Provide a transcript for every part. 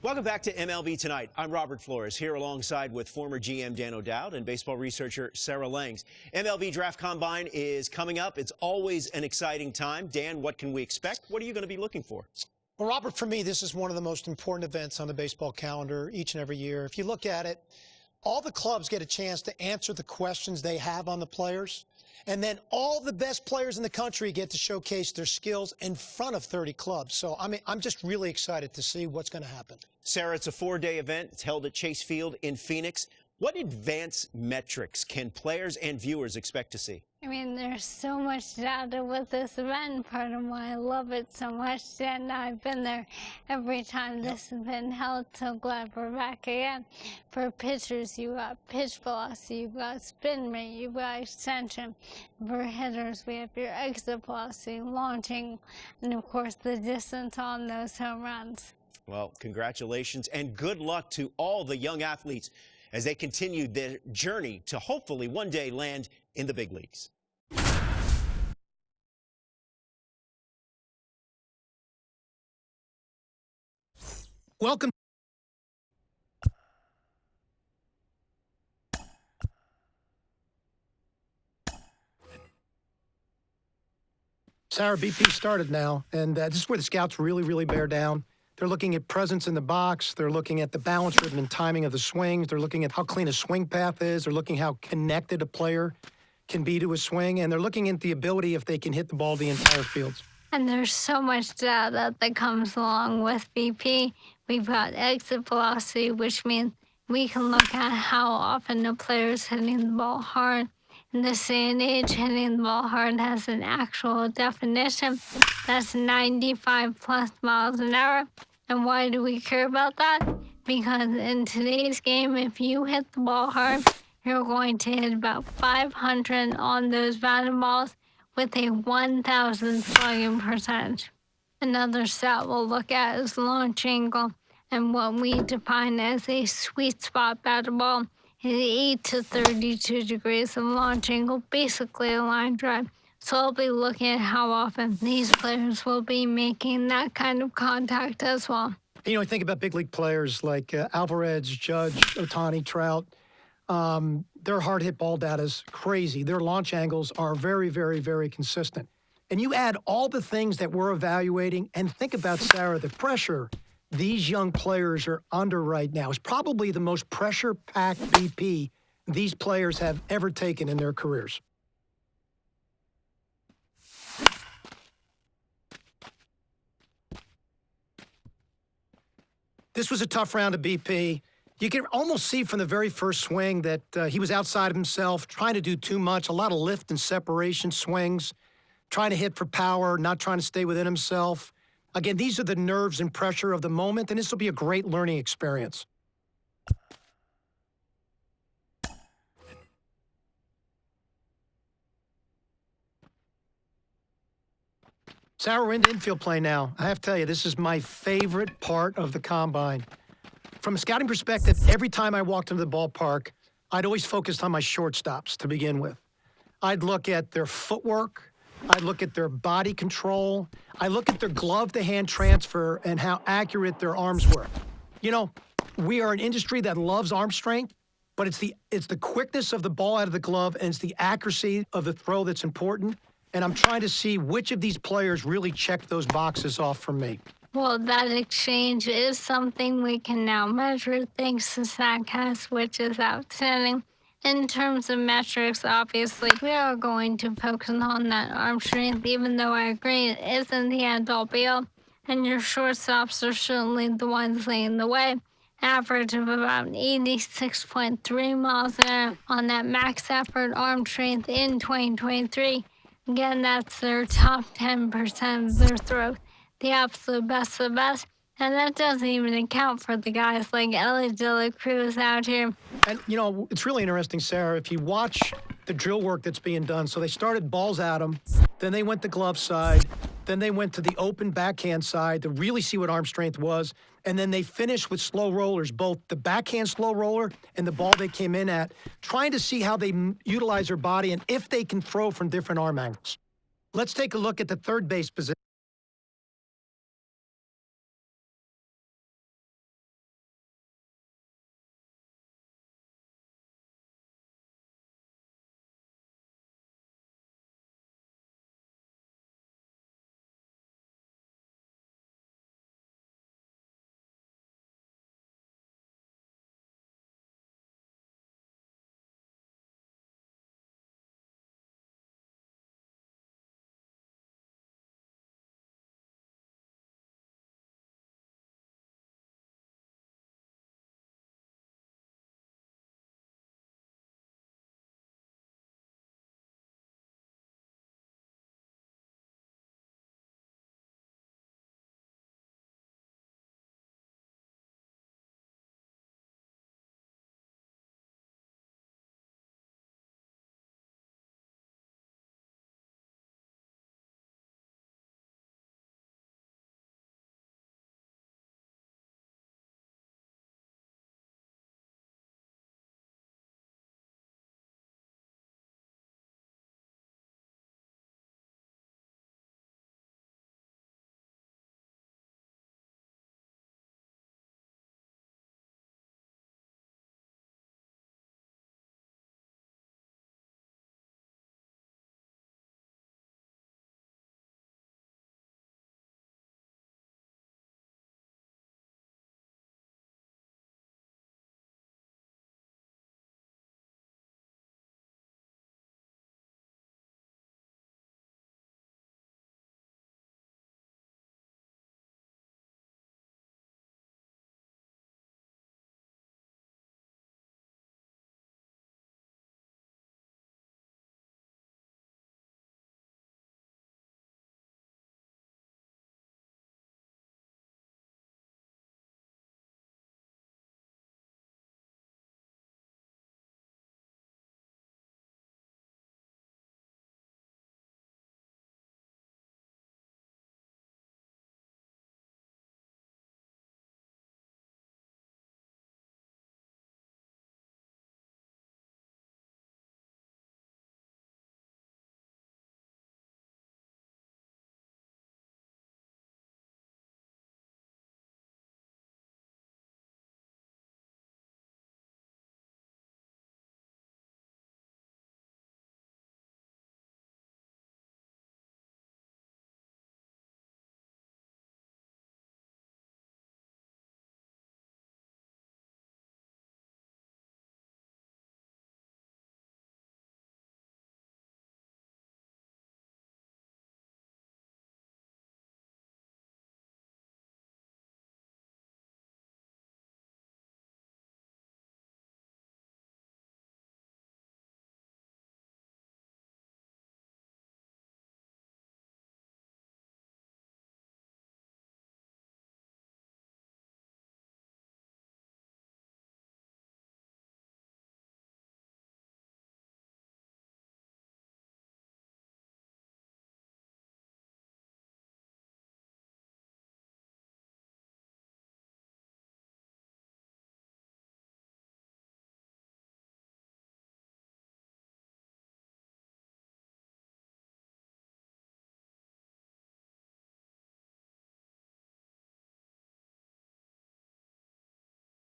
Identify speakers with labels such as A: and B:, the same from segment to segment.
A: Welcome back to MLB Tonight. I'm Robert Flores, here alongside with former GM Dan O'Dowd and baseball researcher Sarah Langs. MLB Draft Combine is coming up. It's always an exciting time. Dan, what can we expect? What are you going to be looking for?
B: Well, Robert, for me, this is one of the most important events on the baseball calendar each and every year. If you look at it, all the clubs get a chance to answer the questions they have on the players. And then all the best players in the country get to showcase their skills in front of 30 clubs. So, I'm just really excited to see what's going to happen.
A: Sarah, it's a 4-day event. It's held at Chase Field in Phoenix. What advanced metrics can players and viewers expect to see?
C: There's so much data with this event. Part of why I love it so much, and I've been there every time this has been held. So glad we're back again. For pitchers, you got pitch velocity, you've got spin rate, you've got extension. For hitters, we have your exit velocity, launching, and of course the distance on those home runs.
A: Well, congratulations and good luck to all the young athletes as they continue their journey to hopefully one day land in the big leagues.
B: Welcome. Sarah, BP started now, and this is where the scouts really bear down. They're looking at presence in the box. They're looking at the balance rhythm and timing of the swings. They're looking at how clean a swing path is. They're looking how connected a player can be to a swing. And they're looking at the ability if they can hit the ball the entire field.
C: And there's so much data that comes along with BP. We've got exit velocity, which means we can look at how often a player's hitting the ball hard. In this day and age, hitting the ball hard has an actual definition. That's 95 plus miles an hour. And why do we care about that? Because in today's game, if you hit the ball hard, you're going to hit about 500 on those batted balls with a 1,000 slugging percentage. Another stat we'll look at is launch angle, and what we define as a sweet spot batted ball is 8 to 32 degrees of launch angle, basically a line drive. So I'll be looking at how often these players will be making that kind of contact as well.
B: You know, I think about big league players like Alvarez, Judge, Ohtani, Trout. Their hard hit ball data is crazy. Their launch angles are very consistent. And you add all the things that we're evaluating, and think about, Sarah, the pressure these young players are under right now is probably the most pressure-packed BP these players have ever taken in their careers. This was a tough round of BP. You can almost see from the very first swing that he was outside of himself, trying to do too much, a lot of lift and separation swings, trying to hit for power, not trying to stay within himself. Again, these are the nerves and pressure of the moment, and this will be a great learning experience. Sarah, we're into infield play now. I have to tell you, this is my favorite part of the combine. From a scouting perspective, every time I walked into the ballpark, I'd always focused on my shortstops to begin with. I'd look at their footwork. I'd look at their body control. I look at their glove-to-hand transfer and how accurate their arms were. You know, we are an industry that loves arm strength, but it's the quickness of the ball out of the glove and it's the accuracy of the throw that's important. And I'm trying to see which of these players really checked those boxes off for me.
C: Well, that exchange is something we can now measure thanks to StatCast, which is outstanding. In terms of metrics, obviously, we are going to focus on that arm strength, even though I agree it isn't the end-all be-all. And your shortstops are certainly the ones leading the way. Average of about 86.3 miles an hour on that max effort arm strength in 2023. Again, that's their top 10% of their throws. The absolute best of the best. And that doesn't even account for the guys like Elly De La Cruz out here.
B: And, you know, it's really interesting, Sarah, if you watch the drill work that's being done. So they started balls at him, then they went to glove side, then they went to the open backhand side to really see what arm strength was. And then they finished with slow rollers, both the backhand slow roller and the ball they came in at, trying to see how they utilize their body and if they can throw from different arm angles. Let's take a look at the third base position.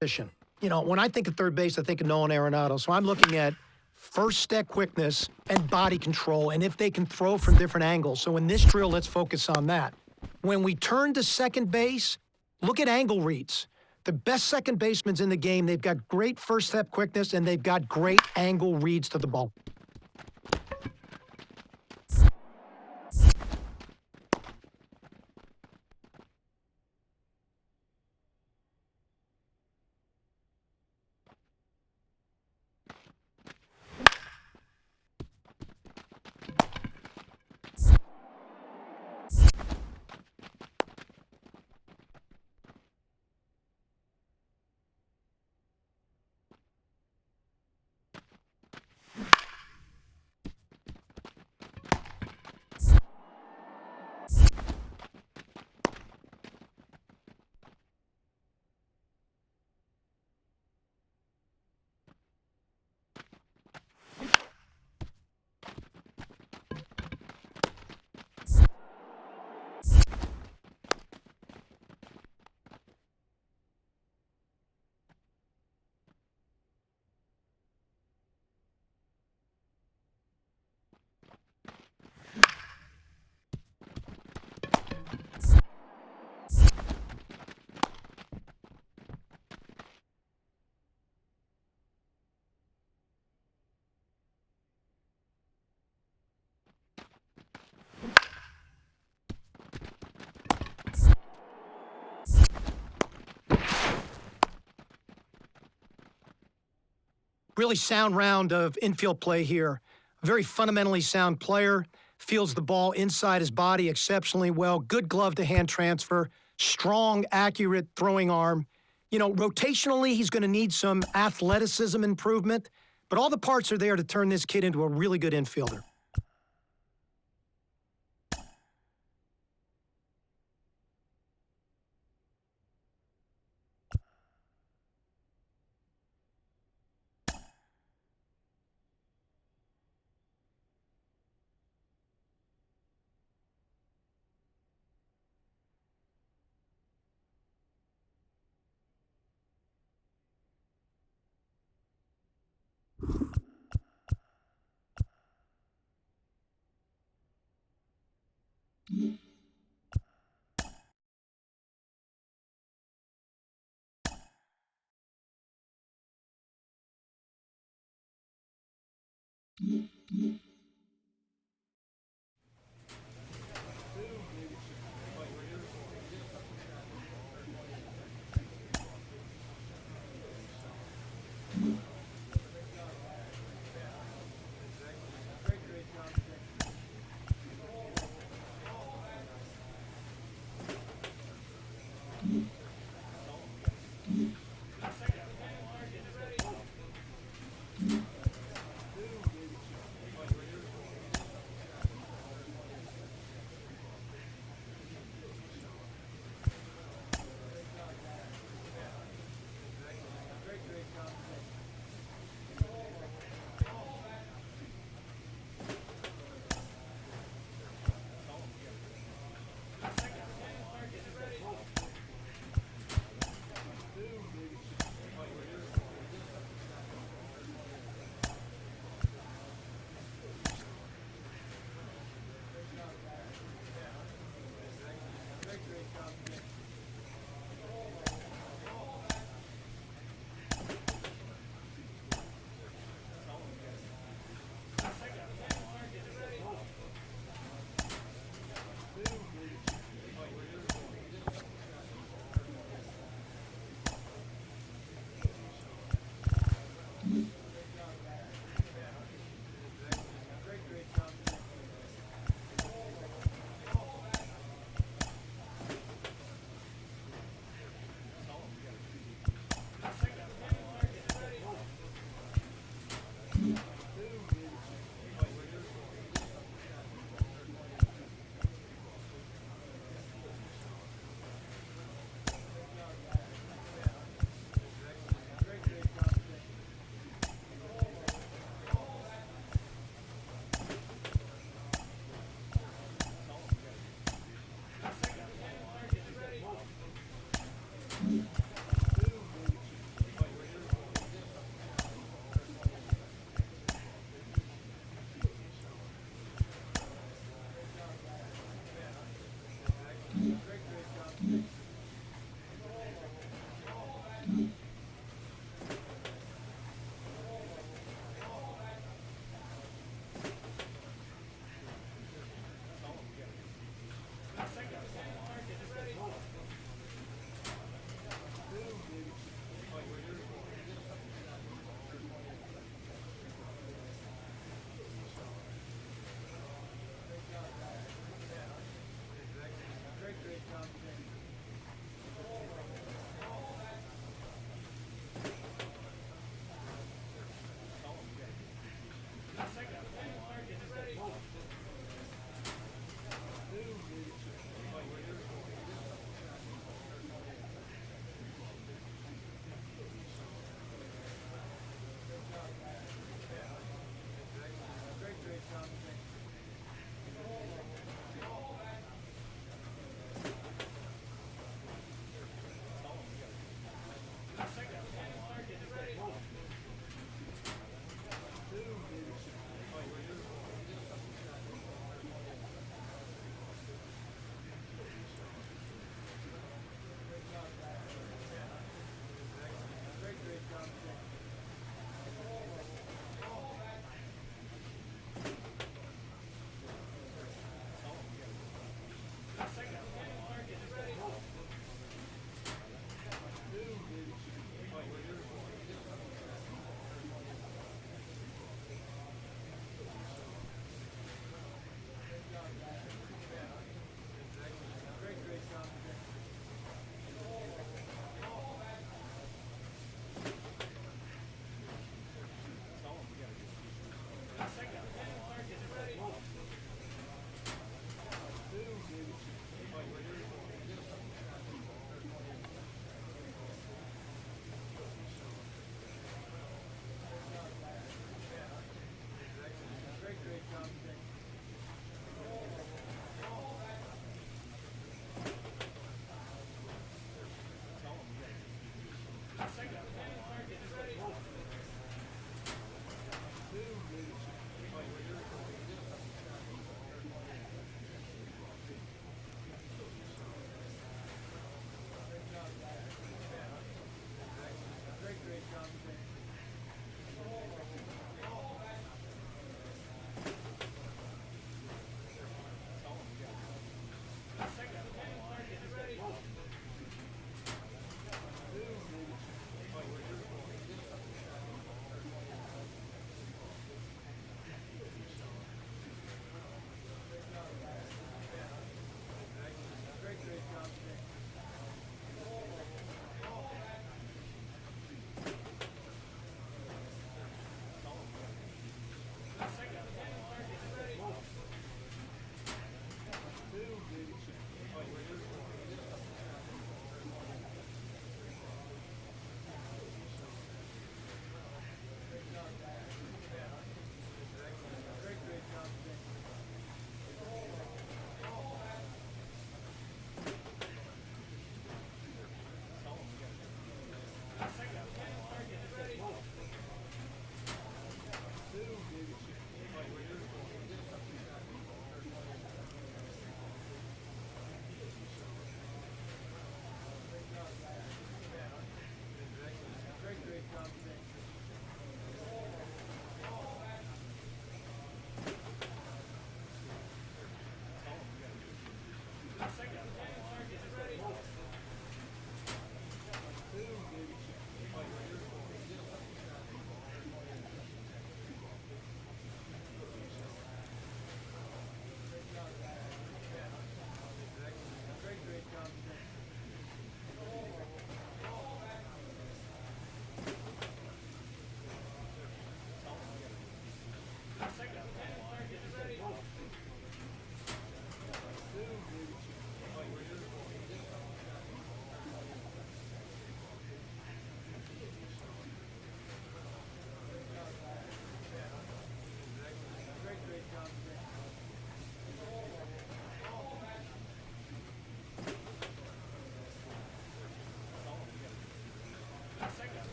B: position. You know, when I think of third base, I think of Nolan Arenado. So I'm looking at first step quickness and body control, and if they can throw from different angles. So in this drill, let's focus on that. When we turn to second base, look at angle reads. The best second basemen in the game, they've got great first step quickness, and they've got great angle reads to the ball. Really sound round of infield play here. A very fundamentally sound player, feels the ball inside his body exceptionally well, good glove to hand transfer, strong, accurate throwing arm. You know, rotationally, he's going to need some athleticism improvement, but all the parts are there to turn this kid into a really good infielder.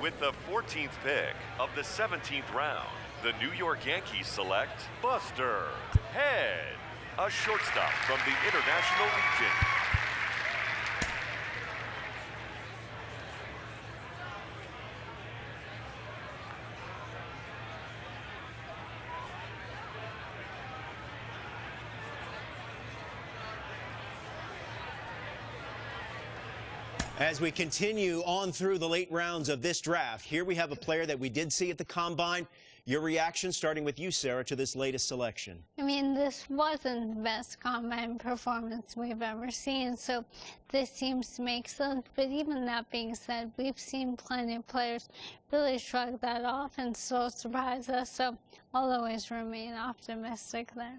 D: With the 14th pick of the 17th round, the New York Yankees select Buster Head, a shortstop from the International Legion.
A: As we continue on through the late rounds of this draft, here we have a player that we did see at the Combine. Your reaction, starting with you, Sarah, to this latest selection?
C: I mean, this wasn't the best combine performance we've ever seen, so this seems to make sense. But even that being said, we've seen plenty of players really shrug that off and so surprise us, so I'll always remain optimistic there.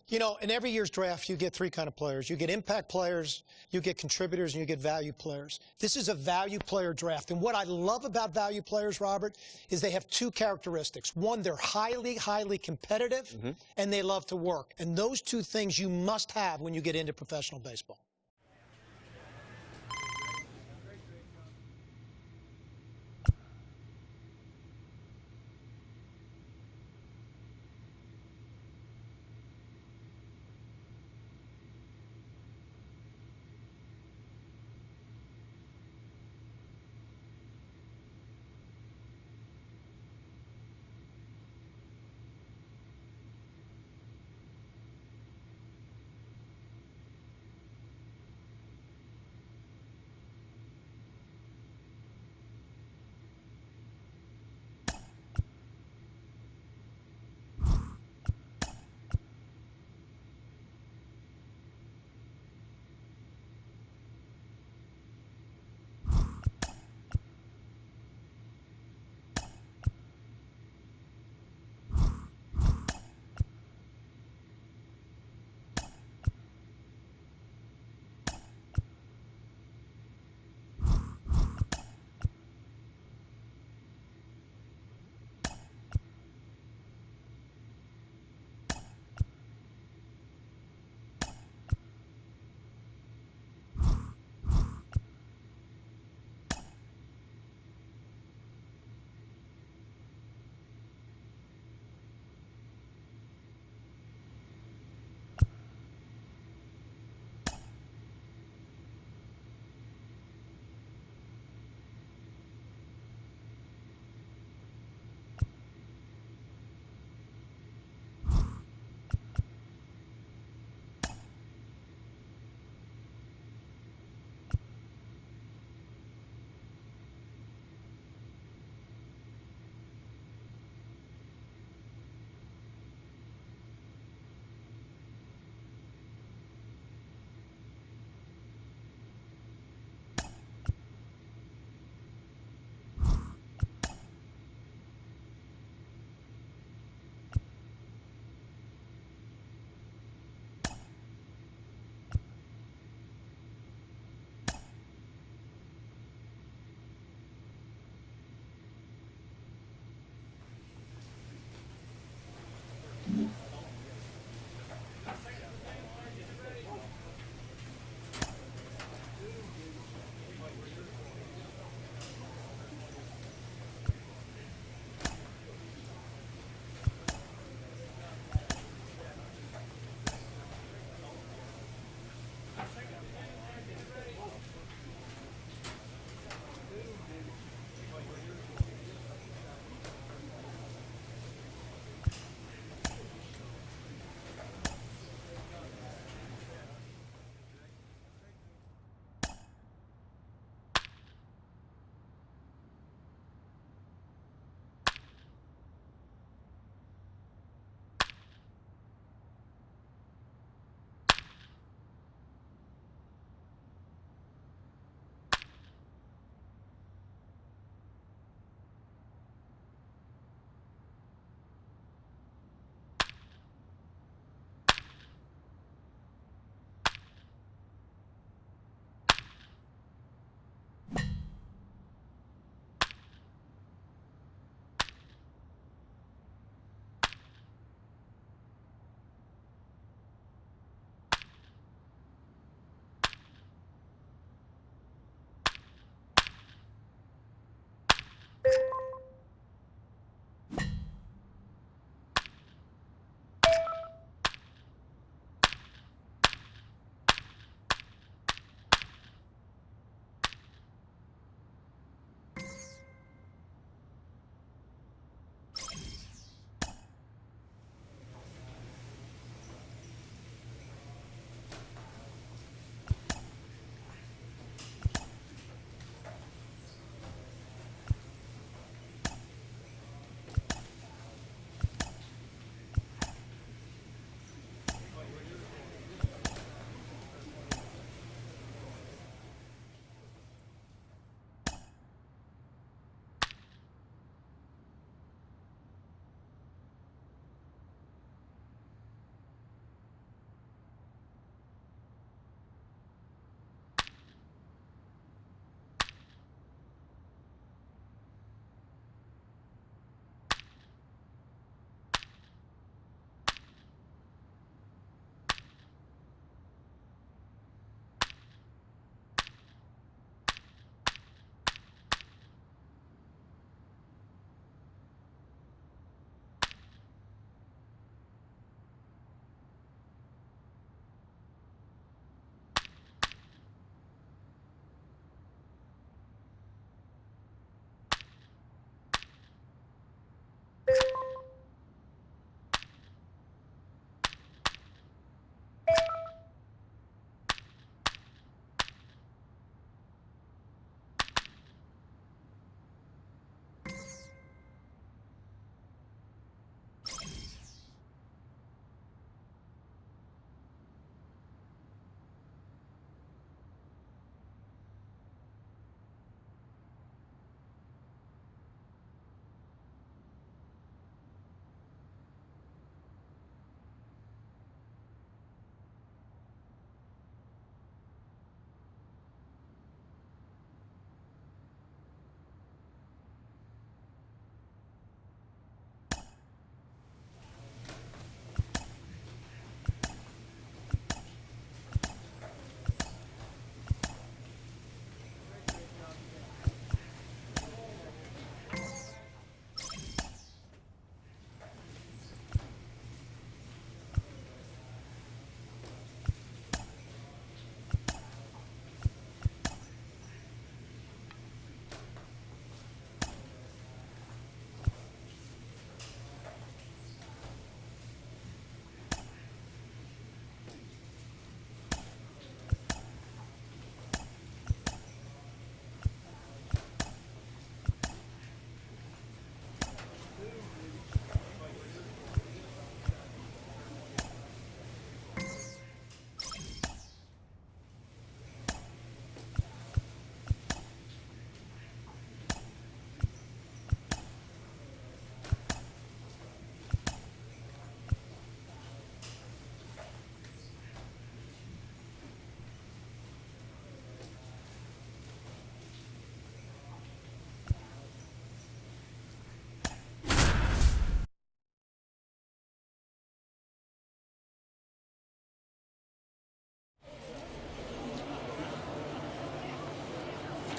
B: You know, in every year's draft, you get three kind of players. You get impact players, you get contributors, and you get value players. This is a value player draft. And what I love about value players, Robert, is they have two characteristics. One, they're highly, highly competitive, and they love to work. And those two things you must have when you get into professional baseball.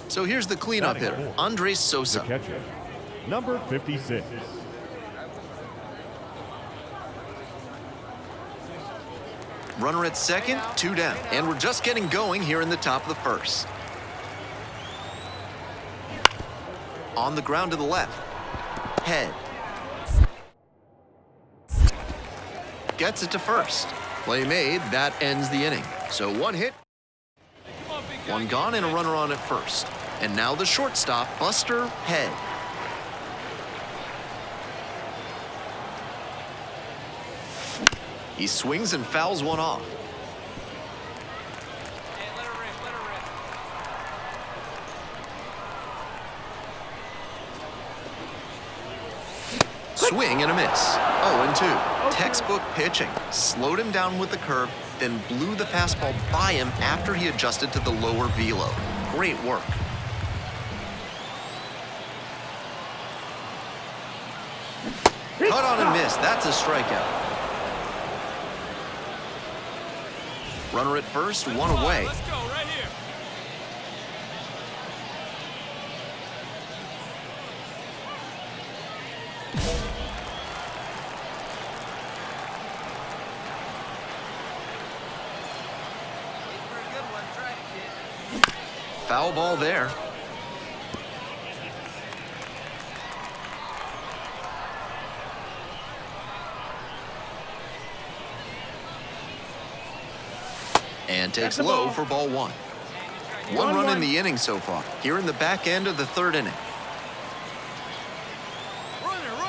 E: So here's the cleanup
F: Batting
E: hitter,
F: fourth,
E: Andres
F: The
E: Sosa.
F: catcher, number 56.
E: Runner at second, 2 down. And we're just getting going here in the top of the first. On the ground to the left. Head. Gets it to first. Play made, that ends the inning. So 1 hit, 1 gone, and a runner on at first. And now the shortstop, Buster Head. He swings and fouls one off. Swing and a miss. 0-2. Textbook pitching. Slowed him down with the curve, then blew the fastball by him after he adjusted to the lower velo. Great work. Cut on and miss. That's a strikeout. Runner at first, 1 away.
G: Let's go right here.
E: Foul ball there. And takes low for ball 1. 1 run in the inning so far, here in the back end of the 3rd inning.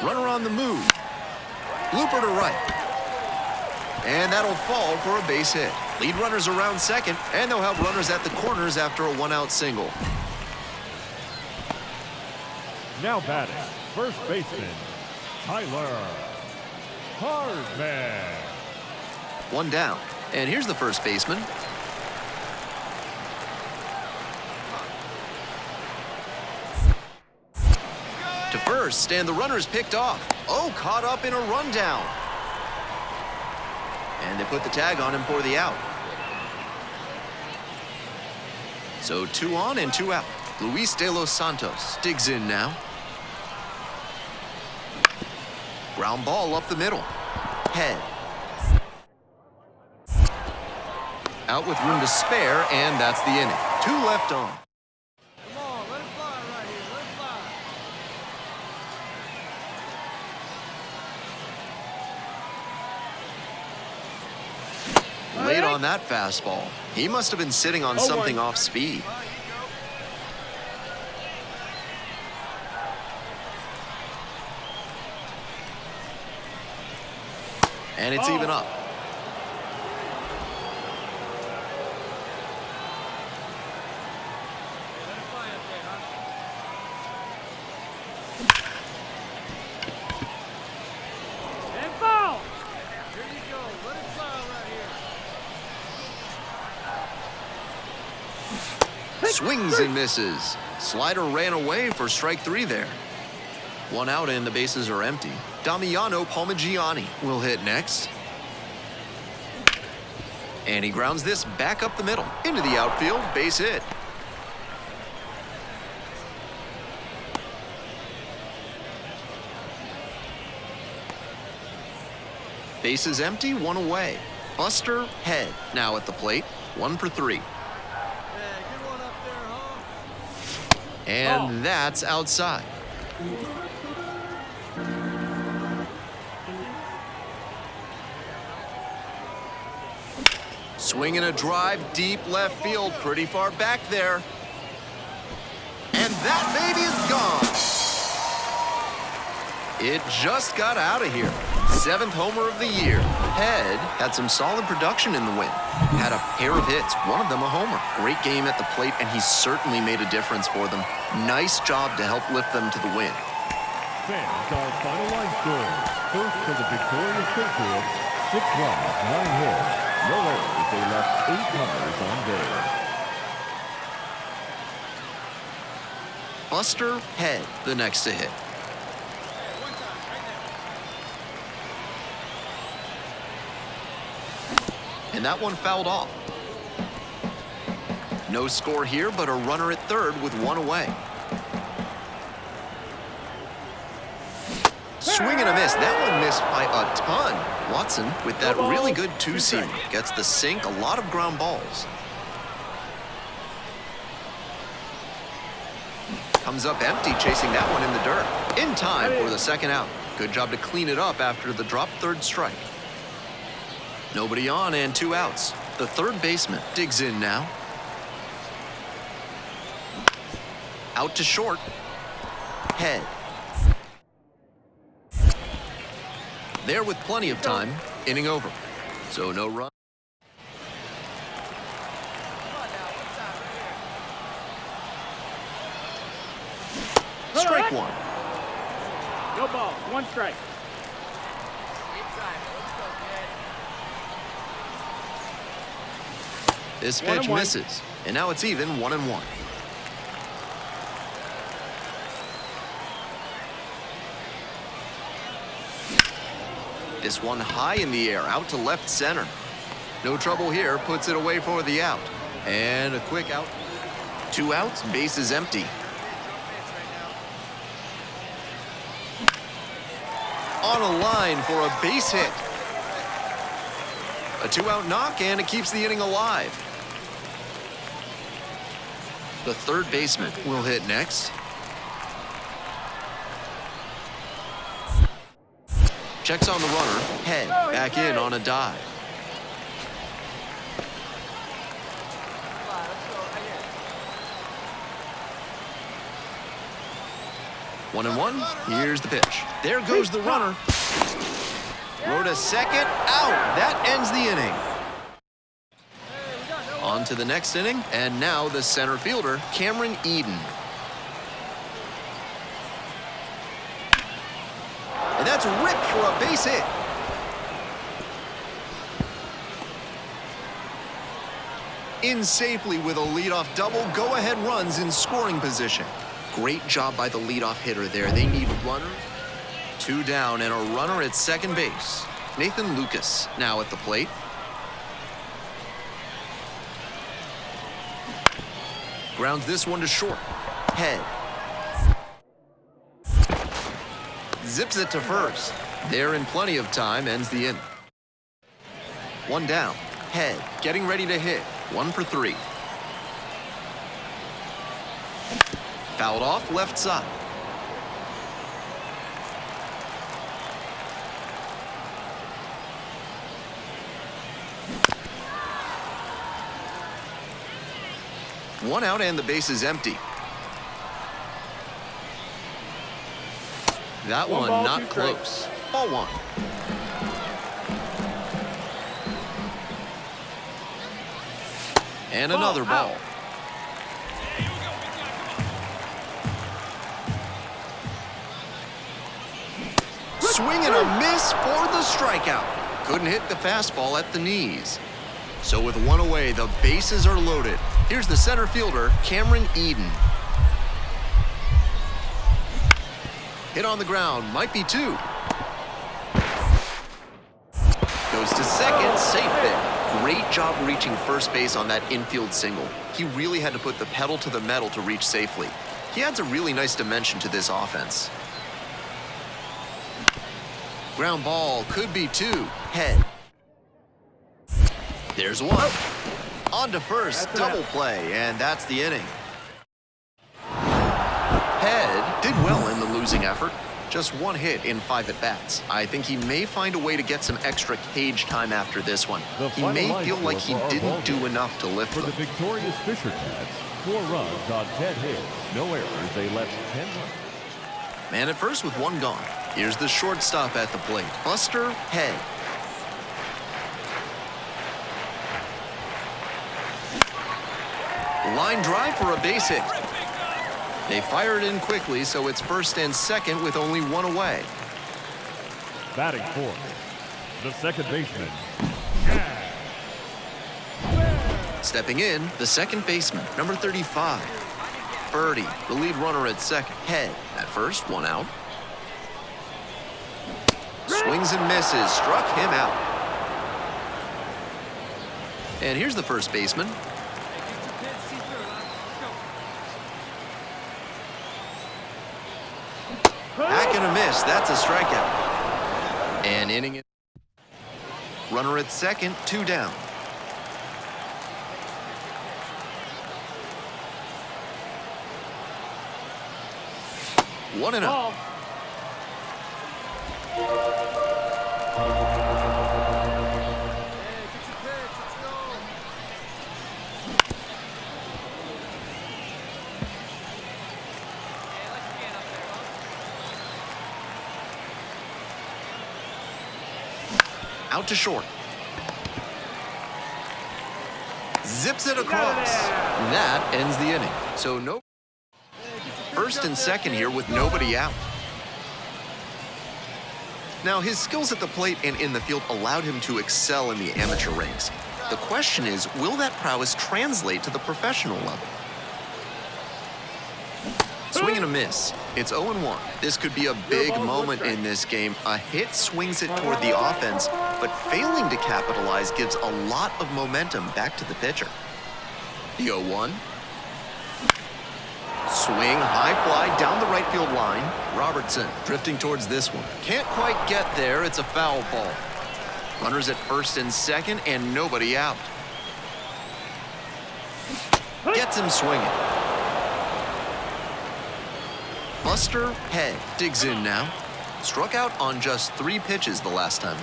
E: Runner on the move. Blooper to right. And that'll fall for a base hit. Lead runners around second, and they'll have runners at the corners after a 1-out single.
F: Now batting, first baseman, Tyler Hardman.
E: 1 down. And here's the first baseman. To first, and the runner's picked off. Oh, caught up in a rundown. And they put the tag on him for the out. So 2 on and 2 out. Luis De Los Santos digs in now. Ground ball up the middle. Head. Out with room to spare, and that's the inning. 2 left on.
G: Come on, let it fly right here. Let it fly.
E: Late on that fastball. He must have been sitting on something off speed. And it's even up.
G: And foul. Here you go. Let it fly right here.
E: Swings and misses. Slider ran away for strike 3 there. 1 out and the bases are empty. Damiano Palmigiani will hit next. And he grounds this back up the middle. Into the outfield, base hit. Bases empty, 1 away. Buster Head now at the plate. 1 for 3.
G: Yeah, get one up there, huh?
E: And that's outside. Swinging a drive deep left field, pretty far back there. And that baby is gone. It just got out of here. 7th homer of the year. Head had some solid production in the win. Had a pair of hits, one of them a homer. Great game at the plate, and he certainly made a difference for them. Nice job to help lift them to the win.
F: Fans, our final line score. First for the victorious Patriots, 6 runs, 9 hits. No errors, they left 8 runners on base.
E: Buster Head, the next to hit. And that one fouled off. No score here, but a runner at third with one away. Swing and a miss. That one missed by a ton. Watson with that really good two-seamer. Gets the sink, a lot of ground balls. Comes up empty, chasing that one in the dirt. In time for the second out. Good job to clean it up after the dropped third strike. Nobody on and 2 outs. The third baseman digs in now. Out to short. Head. There with plenty of time. Inning over. So no run. Strike one.
H: No ball, 1 strike.
E: This pitch misses, and now it's even 1-1. This one high in the air, out to left center. No trouble here, puts it away for the out. And a quick out. 2 outs, bases empty. On a line for a base hit. A 2-out knock, and it keeps the inning alive. The third baseman will hit next. Checks on the runner, head back in on a dive. One and one, here's the pitch. There goes the runner. Rode a second, out. That ends the inning. On to the next inning, and now the center fielder, Cameron Eden. And that's ripped for a base hit. In safely with a leadoff double, go-ahead runs in scoring position. Great job by the leadoff hitter there. They need runners. 2 down and a runner at second base. Nathan Lucas now at the plate. Grounds this one to short. Head. Zips it to first. There in plenty of time, ends the inning. 1 down. Head, getting ready to hit. 1 for 3. Fouled off left side. One out and the base is empty. That one
H: ball,
E: not
H: 2
E: close.
H: strikes.
E: Ball 1. And another ball. Swing and a miss for the strikeout. Couldn't hit the fastball at the knees. So with 1 away, the bases are loaded. Here's the center fielder, Cameron Eden. Hit on the ground, might be 2. Goes to second, safe there. Great job reaching first base on that infield single. He really had to put the pedal to the metal to reach safely. He adds a really nice dimension to this offense. Ground ball, could be 2. Head. There's 1. On to first, double play, and that's the inning. Head did well in the losing effort. Just 1 hit in 5 at-bats. I think he may find a way to get some extra cage time after this one. He may feel like he didn't do enough to lift
F: For
E: them.
F: the victorious Fisher Cats, 4 runs on 10 hits, no errors. They left 10 runs.
E: Man at first with 1 gone. Here's the shortstop at the plate, Buster Head. Line drive for a base hit. They fire it in quickly, so it's first and second with only 1 away.
F: Batting fourth, the second baseman.
E: Stepping in, the second baseman, number 35. Birdie, the lead runner at second. Head at first, 1 out. Swings and misses, struck him out. And here's the first baseman. Hack and a miss. That's a strikeout. And inning it. Runner at second, 2 down. One and out. Out to short. Zips it across. That ends the inning. So no. First and second here with nobody out. Now, his skills at the plate and in the field allowed him to excel in the amateur ranks. The question is, will that prowess translate to the professional level? Swing and a miss. It's 0-1. This could be a big moment in this game. A hit swings it toward the offense, but failing to capitalize gives a lot of momentum back to the pitcher. The 0-1. Swing, high fly down the right field line. Robertson drifting towards this one. Can't quite get there. It's a foul ball. Runners at first and second, and nobody out. Gets him swinging. Buster Head digs in now. Struck out on just 3 pitches the last time.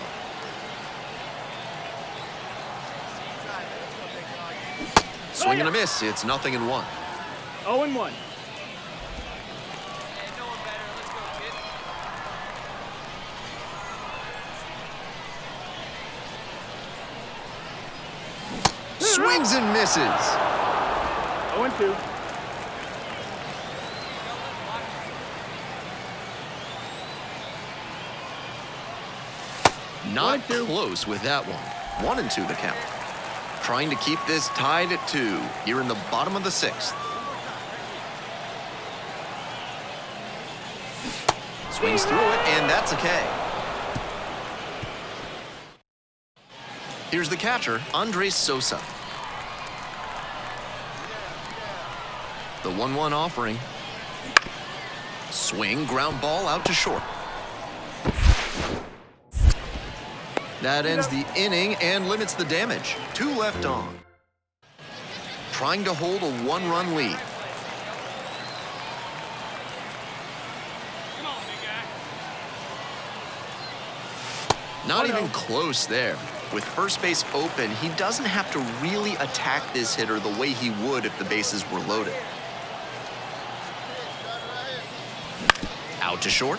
E: Swing and a miss. It's 0-1.
H: 0-1.
E: Swings and misses.
H: 0-2.
E: Not close with that one. 1-2 the count. Trying to keep this tied at 2 here in the bottom of the 6th. Swings through it, and that's a K. Here's the catcher, Andres Sosa. The 1-1 offering. Swing, ground ball out to short. That ends the inning and limits the damage. 2 left on. Trying to hold a 1-run lead. Not even close there. With first base open, he doesn't have to really attack this hitter the way he would if the bases were loaded. Out to short.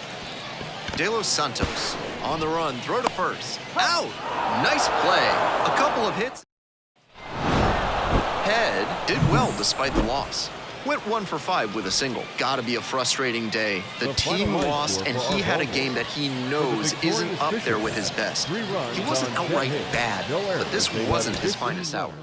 E: De Los Santos on the run, throw to first. Out! Nice play. A couple of hits. Head did well despite the loss. Went 1 for 5 with a single. Gotta be a frustrating day. The team lost, and he had a game that he knows isn't up there with his best. He wasn't outright bad, but this wasn't his finest hour.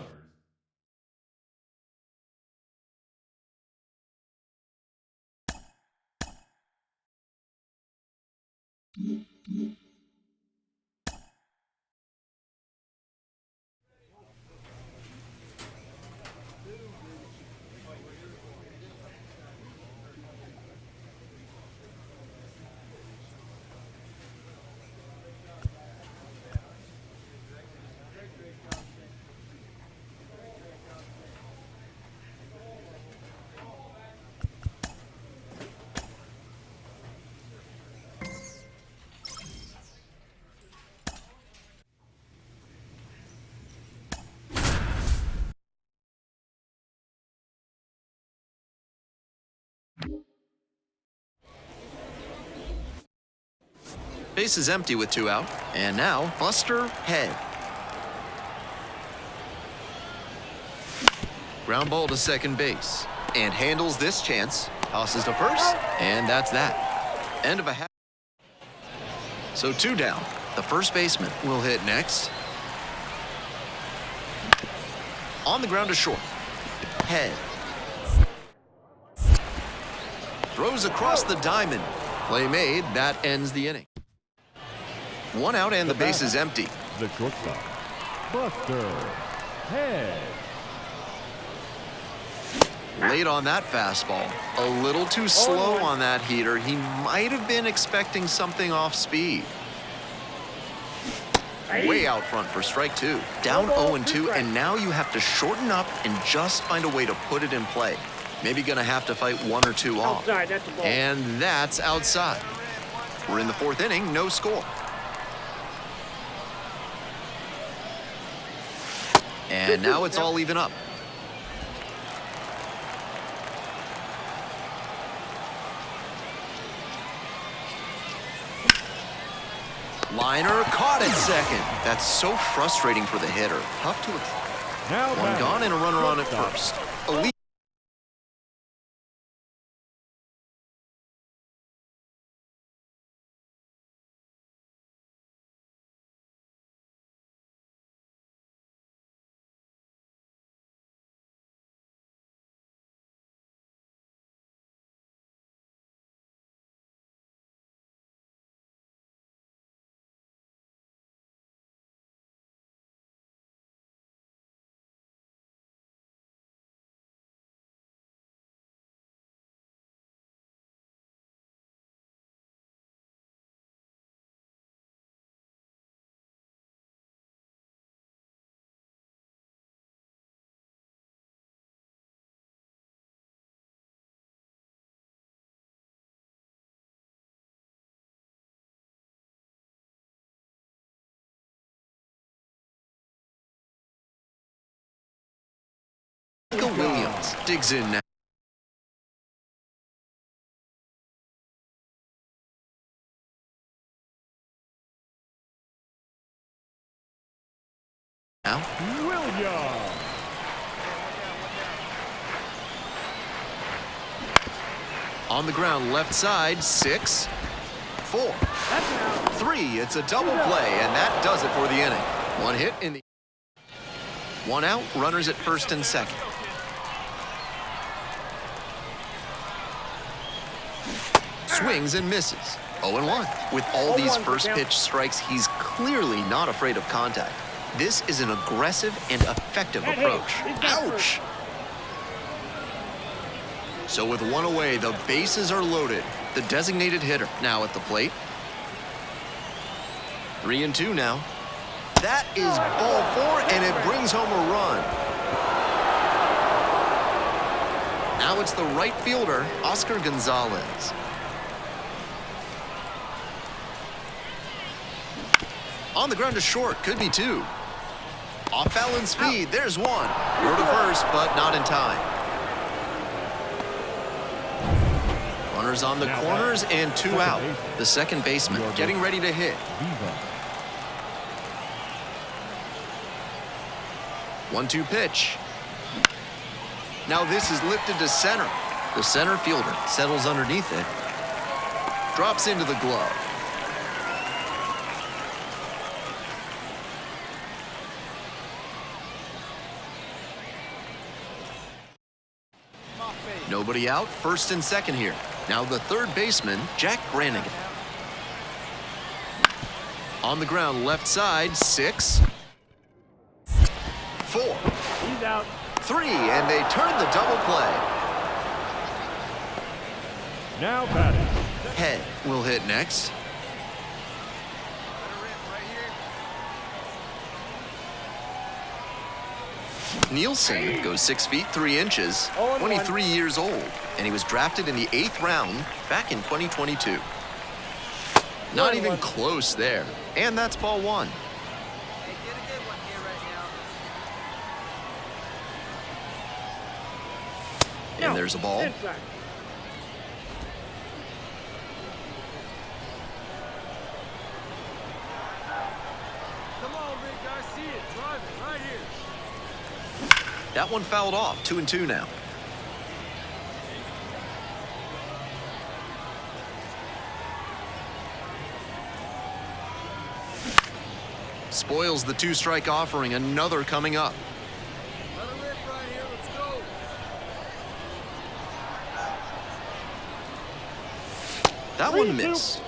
E: Base is empty with 2 out, and now Buster Head. Ground ball to second base, and handles this chance. Tosses to first, and that's that. End of a half. So 2 down. The first baseman will hit next. On the ground to short. Head. Throws across the diamond. Play made. That ends the inning. 1 out and the base is empty.
F: The shortstop, Buster Head.
E: Late on that fastball. A little too slow on that heater. He might have been expecting something off speed. Way out front for strike two. Down 0-2, and now you have to shorten up and just find a way to put it in play. Maybe gonna have to fight 1 or 2 off.
H: Outside, that's a ball.
E: And that's outside. We're in the 4th inning, no score. And now it's all even up. Liner caught at second. That's so frustrating for the hitter. Tough to
F: Now
E: one
F: batting,
E: gone and a runner on at
F: shortstop.
E: first. Elite. Williams digs in now.
F: Williams.
E: On the ground, left side, 6, 4, 3. It's a double play, and that does it for the inning. One hit in the... One out, runners at first and second. Swings and misses. 0-1. With all these first pitch strikes, he's clearly not afraid of contact. This is an aggressive and effective approach. Ouch! So with one away, the bases are loaded. The designated hitter now at the plate. 3-2 now. That is ball 4, and it brings home a run. Now it's the right fielder, Oscar Gonzalez. On the ground to short, could be 2. Off balance speed, there's 1. Throw to first, but not in time. Runners on the corners and 2 out. The second baseman getting ready to hit. 1-2 pitch. Now this is lifted to center. The center fielder settles underneath it. Drops into the glove. Nobody out, first and second here. Now the third baseman, Jack Brannigan. On the ground, left side, 6, 4.
H: He's out.
E: 3, and they turn the double play.
F: Now batting.
E: Head will hit next. Nielsen goes 6 feet 3 inches, 23 years old, and he was drafted in the 8th round back in 2022. Not even close there, and that's ball 1. And there's a ball.
H: Inside.
G: Come on, big guy. See it. Drive it right here.
E: That one fouled off, 2-2 now. Spoils the 2-strike offering, another coming up.
G: Let her rip right here. Let's go.
E: That one missed.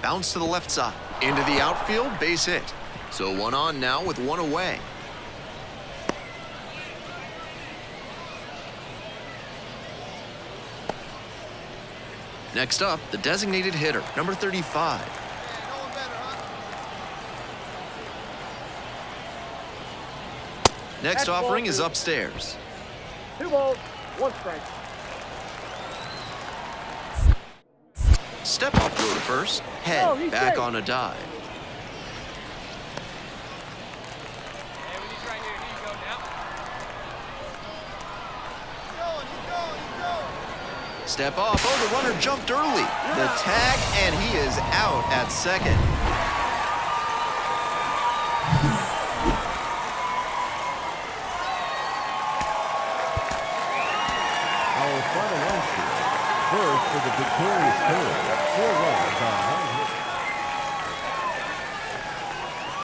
E: Bounce to the left side. Into the outfield, base hit. So 1 on now with 1 away. Next up, the designated hitter, number 35. Next
H: That's
E: offering
H: ball
E: is
H: two.
E: upstairs.
H: 2 balls, 1 strike.
E: Step off throw to first. Head
H: Oh, he's
E: back
H: safe.
E: on a dive. Step off. Oh, the runner jumped early. The tag, and he is out at second.
F: Our final line score. First for the victorious Phillies. 4 runs on 1 hit.